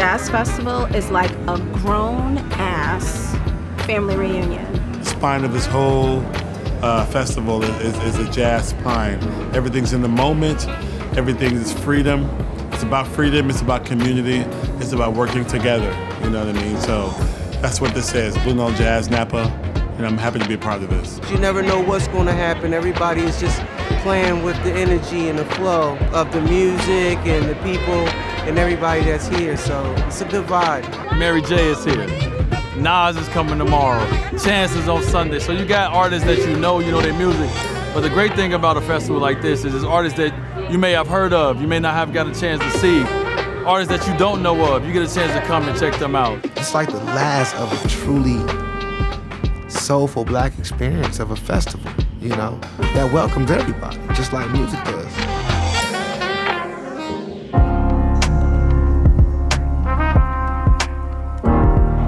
Jazz Festival is like a grown-ass family reunion. The spine of this whole festival is a jazz spine. Everything's in the moment. Everything is freedom. It's about freedom. It's about community. It's about working together. You know what I mean? So that's what this is. Blue Note Jazz, Napa, and I'm happy to be a part of this. You never know what's going to happen. Everybody is just playing with the energy and the flow of the music and the people and everybody that's here. So it's a good vibe. Mary J is here. Nas is coming tomorrow. Chance is on Sunday. So you got artists that you know their music. But the great thing about a festival like this is it's artists that you may have heard of, you may not have got a chance to see. Artists that you don't know of, you get a chance to come and check them out. It's like the last of a truly soulful black experience of a festival, you know, that welcomes everybody, just like music does.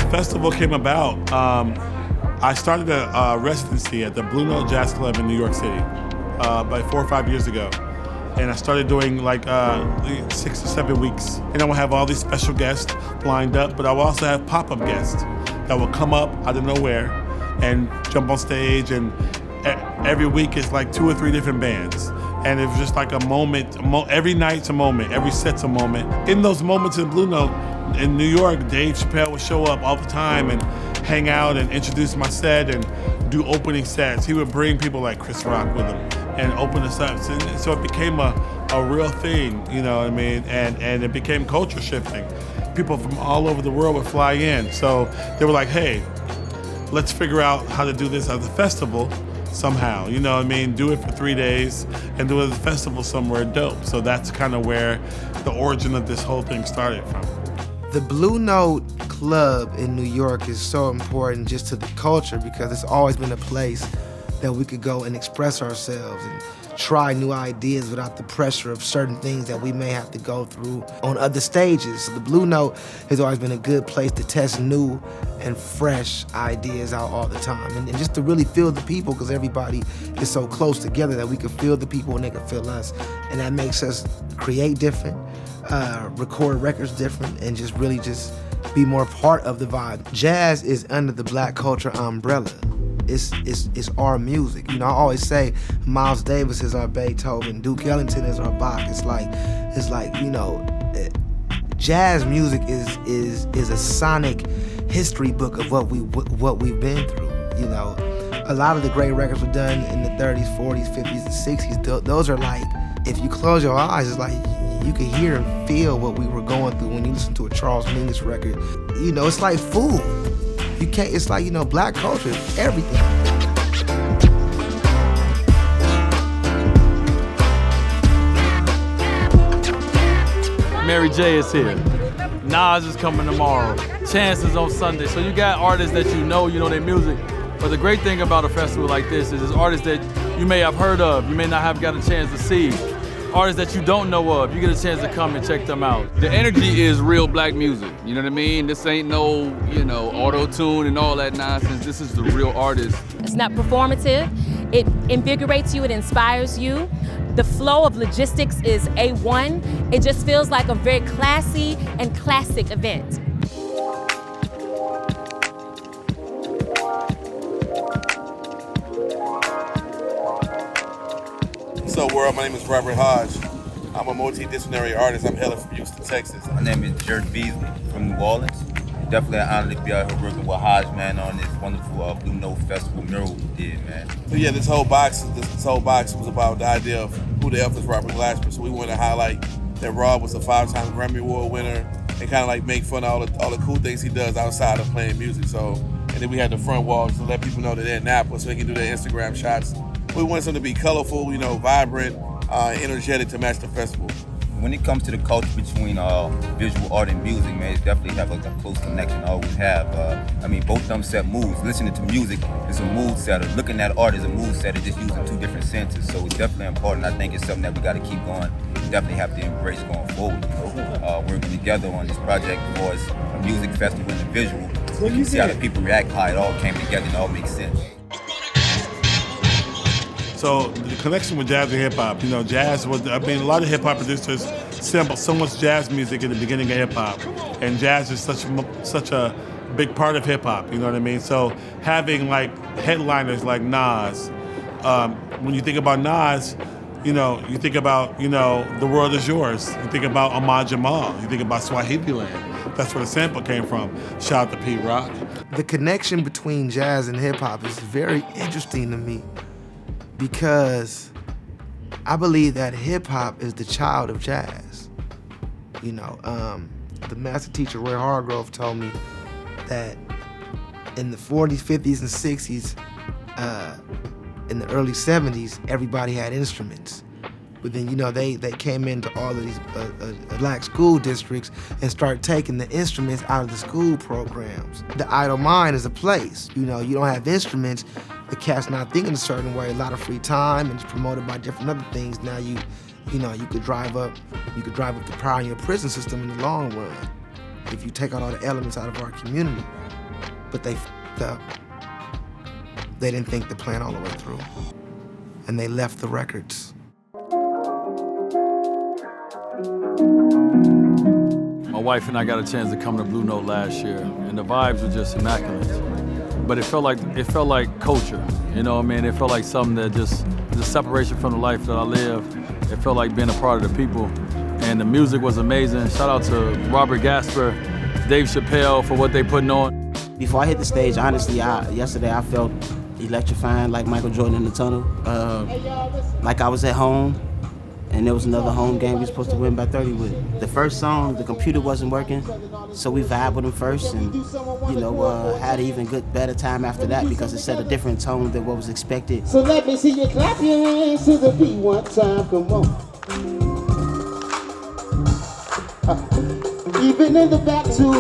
The festival came about, I started a residency at the Blue Note Jazz Club in New York City about 4 or 5 years ago. And I started doing like 6 or 7 weeks. And I will have all these special guests lined up, but I will also have pop-up guests that will come up out of nowhere and jump on stage. And every week it's like 2 or 3 different bands. And it was just like a moment, every night's a moment, every set's a moment. In those moments in Blue Note, in New York, Dave Chappelle would show up all the time and hang out and introduce my set and do opening sets. He would bring people like Chris Rock with him and open us up. So it became a real thing, you know what I mean? And it became culture shifting. People from all over the world would fly in. So they were like, hey, let's figure out how to do this as a festival somehow, you know what I mean? Do it for 3 days and do it as a festival somewhere dope. So that's kind of where the origin of this whole thing started from. The Blue Note Club in New York is so important just to the culture because it's always been a place that we could go and express ourselves and try new ideas without the pressure of certain things that we may have to go through on other stages. So the Blue Note has always been a good place to test new and fresh ideas out all the time and just to really feel the people because everybody is so close together that we can feel the people and they can feel us. And that makes us create different, record records different, and just really just be more part of the vibe. Jazz is under the black culture umbrella. It's our music. You know, I always say Miles Davis is our Beethoven, Duke Ellington is our Bach. It's like you know, jazz music is a sonic history book of what we've been through. You know, a lot of the great records were done in the 30s, 40s, 50s, and 60s. Those are like, if you close your eyes, it's like you can hear and feel what we were going through when you listen to a Charles Mingus record. You know, it's like food. You can't, it's like, you know, black culture is everything. Mary J is here. Nas is coming tomorrow. Chance is on Sunday. So you got artists that you know their music. But the great thing about a festival like this is it's artists that you may have heard of, you may not have got a chance to see. Artists that you don't know of, you get a chance to come and check them out. The energy is real black music, you know what I mean? This ain't no, auto-tune and all that nonsense. This is the real artist. It's not performative. It invigorates you, it inspires you. The flow of logistics is A1. It just feels like a very classy and classic event. What's up, world? My name is Robert Hodge. I'm a multidisciplinary artist. I'm hailing from Houston, Texas. My name is Jerry Beasley from New Orleans. Definitely an honor to be out here working with Hodge, man, on this wonderful Blue Note Festival mural we did, man. So yeah, this whole box was about the idea of who the F is Robert Glasper. So we wanted to highlight that Rob was a 5-time Grammy Award winner and kind of like make fun of all the cool things he does outside of playing music. So, and then we had the front walls to let people know that they're in Napa so they can do their Instagram shots. We wanted something to be colorful, vibrant, energetic to match the festival. When it comes to the culture between visual art and music, man, it definitely have a close connection, always have. Both of them set moods. Listening to music is a mood setter. Looking at art is a mood setter, just using 2 different senses. So it's definitely important. I think it's something that we got to keep going. We definitely have to embrace going forward. Working together on this project for us, a music festival and a visual. You can see how the people react, how it all came together and all makes sense. So the connection with jazz and hip hop, jazz was, a lot of hip hop producers sampled so much jazz music in the beginning of hip hop, and jazz is such a big part of hip hop. You know what I mean? So having like headliners like Nas, when you think about Nas, you think about The World Is Yours. You think about Ahmad Jamal. You think about Swahili Land. That's where the sample came from. Shout out to Pete Rock. The connection between jazz and hip hop is very interesting to me because I believe that hip hop is the child of jazz. The master teacher Roy Hargrove told me that in the 40s, 50s, and 60s, in the early 70s, everybody had instruments. But then, they came into all of these black school districts and started taking the instruments out of the school programs. The idle mind is a place. You don't have instruments, the cat's not thinking a certain way, a lot of free time, and it's promoted by different other things. Now you could drive up the power in your prison system in the long run if you take out all the elements out of our community. But they f***ed up. They didn't think the plan all the way through. And they left the records. My wife and I got a chance to come to Blue Note last year, and the vibes were just immaculate. But it felt like culture, you know what I mean? It felt like something that just, the separation from the life that I live, it felt like being a part of the people. And the music was amazing. Shout out to Robert Glasper, Dave Chappelle for what they putting on. Before I hit the stage, honestly, yesterday I felt electrifying like Michael Jordan in the tunnel. Like I was at home, and there was another home game we were supposed to win by 30 with. The first song, the computer wasn't working, so we vibed with them first, and had an even better time after that because it set a different tone than what was expected. So let me see you clap your hands to the beat one time, come on. Even in the back too,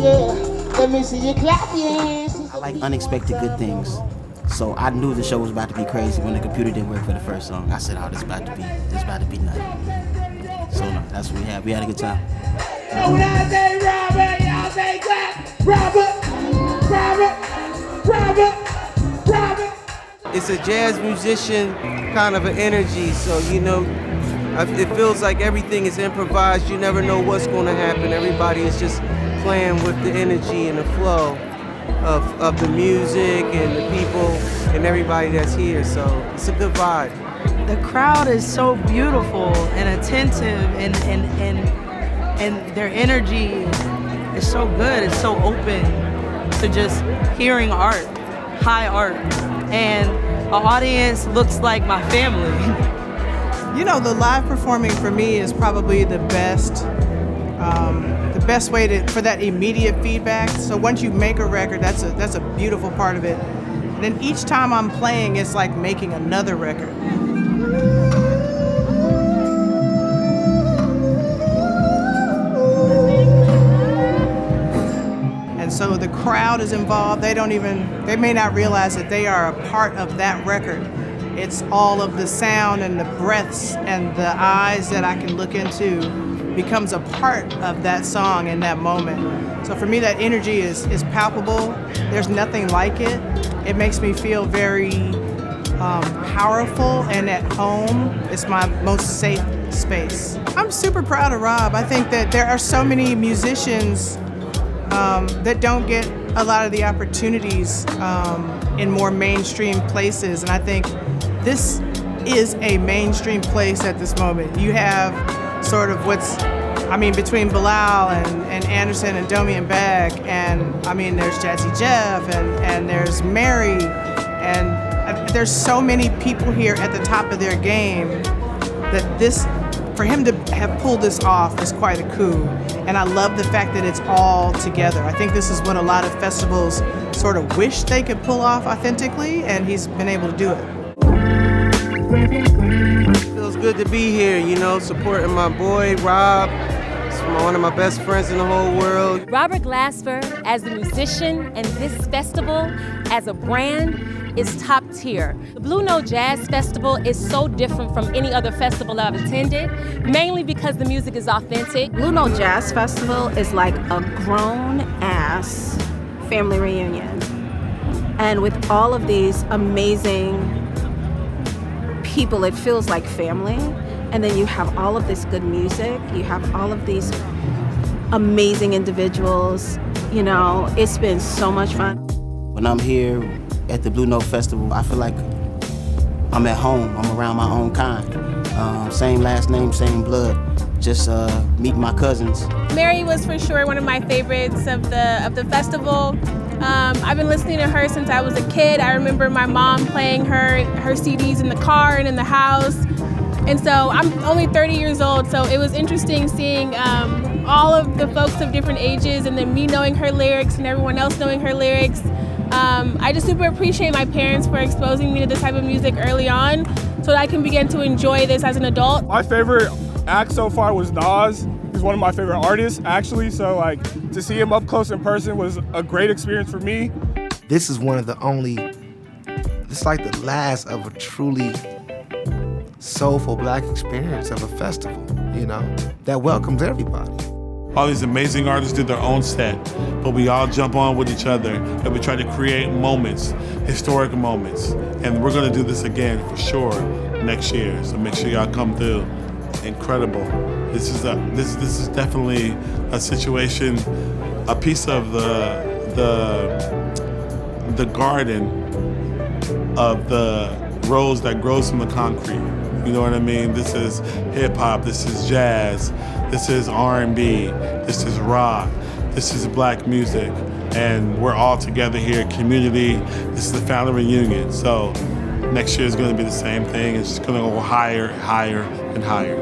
yeah. Let me see you clap your hands. I like unexpected good things. So I knew the show was about to be crazy when the computer didn't work for the first song. I said, oh, this about to be nothing. So no, that's what we had. We had a good time. When I say Robert, y'all say clap. Robert. It's a jazz musician kind of an energy, so it feels like everything is improvised. You never know what's going to happen. Everybody is just playing with the energy and the flow of the music and the people and everybody that's here, so it's a good vibe. The crowd is so beautiful and attentive, and their energy is so good. It's so open to just hearing art, high art, and an audience looks like my family. The live performing for me is probably the best way for that immediate feedback. So once you make a record, that's a beautiful part of it. And then each time I'm playing, it's like making another record. And so the crowd is involved. They may not realize that they are a part of that record. It's all of the sound and the breaths and the eyes that I can look into becomes a part of that song in that moment. So for me, that energy is palpable. There's nothing like it. It makes me feel very powerful and at home. It's my most safe space. I'm super proud of Rob. I think that there are so many musicians that don't get a lot of the opportunities in more mainstream places, and I think this is a mainstream place at this moment. You have sort of between Bilal and Anderson and Domi and Bag, and there's Jazzy Jeff and there's Mary, and there's so many people here at the top of their game that for him to have pulled this off is quite a coup. And I love the fact that it's all together. I think this is what a lot of festivals sort of wish they could pull off authentically, and he's been able to do it. Feels good to be here, supporting my boy, Rob. He's one of my best friends in the whole world. Robert Glasper, as a musician, and this festival as a brand, is top tier. The Blue Note Jazz Festival is so different from any other festival I've attended, mainly because the music is authentic. Blue Note Jazz Festival is like a grown-ass family reunion. And with all of these amazing people, it feels like family. and then you have all of this good music, you have all of these amazing individuals. You know, it's been so much fun. When I'm here at the Blue Note Festival, I feel like I'm at home. I'm around my own kind. Same last name, same blood. Just meeting my cousins. Mary was for sure one of my favorites of the festival. I've been listening to her since I was a kid. I remember my mom playing her CDs in the car and in the house. And so I'm only 30 years old, so it was interesting seeing all of the folks of different ages and then me knowing her lyrics and everyone else knowing her lyrics. I just super appreciate my parents for exposing me to this type of music early on so that I can begin to enjoy this as an adult. My favorite act so far was Nas. He's one of my favorite artists, actually, so like to see him up close in person was a great experience for me. This is one of the only, it's like the last of a truly soulful Black experience of a festival, you know, that welcomes everybody. All these amazing artists did their own set, but we all jump on with each other and we try to create moments, historic moments. And we're gonna do this again for sure next year. So make sure y'all come through. Incredible. This is definitely a situation, a piece of the garden of the rose that grows from the concrete. You know what I mean? This is hip hop, this is jazz, this is R&B, this is rock, this is Black music, and we're all together here, community. This is the family reunion. So next year is going to be the same thing. It's just going to go higher, higher, and higher.